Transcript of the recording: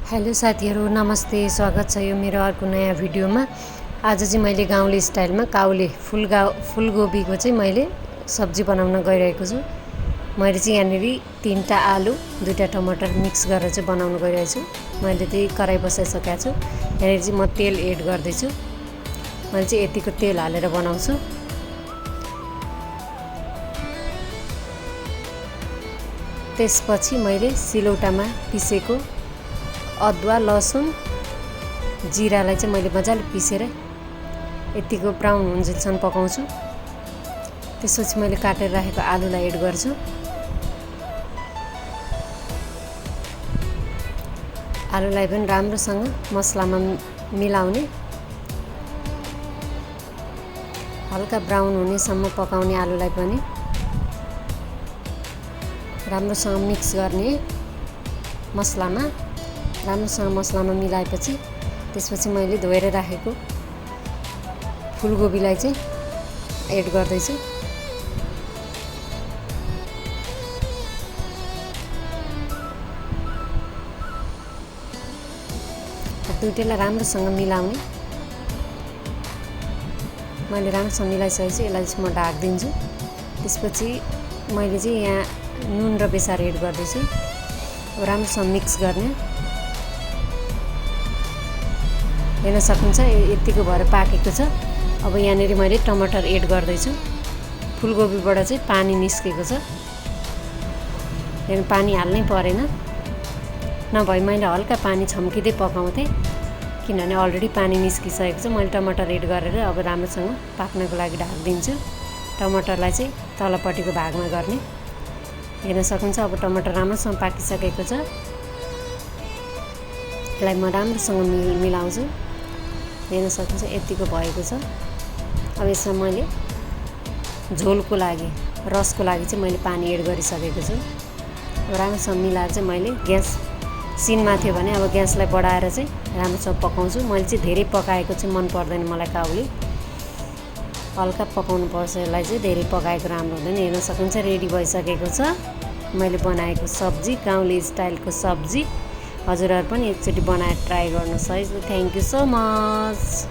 Hello साथीहरु, नमस्ते। स्वागत छ यो मेरो अर्को नयाँ भिडियोमा। आज चाहिँ मैले गाउँले स्टाइलमा काउले फुलगोबीको चाहिँ मैले सब्जी बनाउन गइरहेको छु। मैले चाहिँ यहाँनेरि 3टा आलु 2टा टमाटर मिक्स गरेर चाहिँ बनाउन गइरहेको छु। मैले चाहिँ कराई बसाइसकेको छु। यहाँनेरि चाहिँ म तेल एड गर्दै छु। मैले चाहिँ यतिको तेल हालेर बनाउँछु। त्यसपछि मैले सिलौटामा पिसेको अदुवा, लसुन, जिरालाई चाहिँ मैले मजाले पिसेर यतिको ब्राउन हुन्जेलसम्म पकाउँछु। त्यसपछि मैले काटेर राखेको आलुलाई एड गर्छु। आलुलाई पनि राम्रोसँग मसलामा मिलाउने, हल्का ब्राउन हुनेसम्म पकाउने। आलुलाई पनि राम्रोसँग मिक्स गर्ने मसलामा। राम्रोसँग मसलामा मिलाएपछि त्यसपछि मैले धोएर राखेको फुलगोबीलाई चाहिँ एड गर्दैछु। दुईटैलाई राम्रोसँग मिलाउने। मैले राम्रोसँग मिलाइसकेपछि यसलाई चाहिँ म ढाक्दिन्छु। त्यसपछि मैले चाहिँ यहाँ नुन र बेसार एड गर्दैछु। राम्रोसँग मिक्स गर्ने। हेर्न सक्नुहुन्छ यतिको भएर पाकेको छ। अब यहाँनेरि मैले टमाटर एड गर्दैछु। फुलगोबीबाट चाहिँ पानी निस्केको छ। यहाँ पानी हाल्नै परेन, नभए मैले हल्का पानी छम्किँदै पकाउँथेँ, किनभने अलरेडी पानी निस्किसकेको छ। मैले टमाटर एड गरेर अब राम्रोसँग पाक्नको लागि ढाक्दिन्छु। टमाटरलाई चाहिँ तलपट्टिको भागमा गर्ने। हेर्न सक्नुहुन्छ अब टमाटर राम्रोसँग पाकिसकेको छ। यसलाई म राम्रोसँग मिलाउँछु। हेर्न सक्नुहुन्छ यतिको भएको छ। अब यसमा मैले झोलको लागि, रसको लागि चाहिँ मैले पानी एड गरिसकेको छु। राम्रोसँग मिलाएर चाहिँ मैले ग्यास सिनमा थियो भने अब ग्यासलाई बढाएर चाहिँ राम्रोसँग पकाउँछु। मैले चाहिँ धेरै पकाएको चाहिँ मन पर्दैन मलाई काउले। हल्का पकाउनु पर्छ यसलाई चाहिँ, धेरै पकाएको राम्रो हुँदैन। हेर्न सक्नुहुन्छ रेडी भइसकेको छ मैले बनाएको सब्जी, गाउँले स्टाइलको सब्जी। हजुरहरु पनि एकचोटि बनाएर ट्राई गर्नुहोस् है। Thank you so much.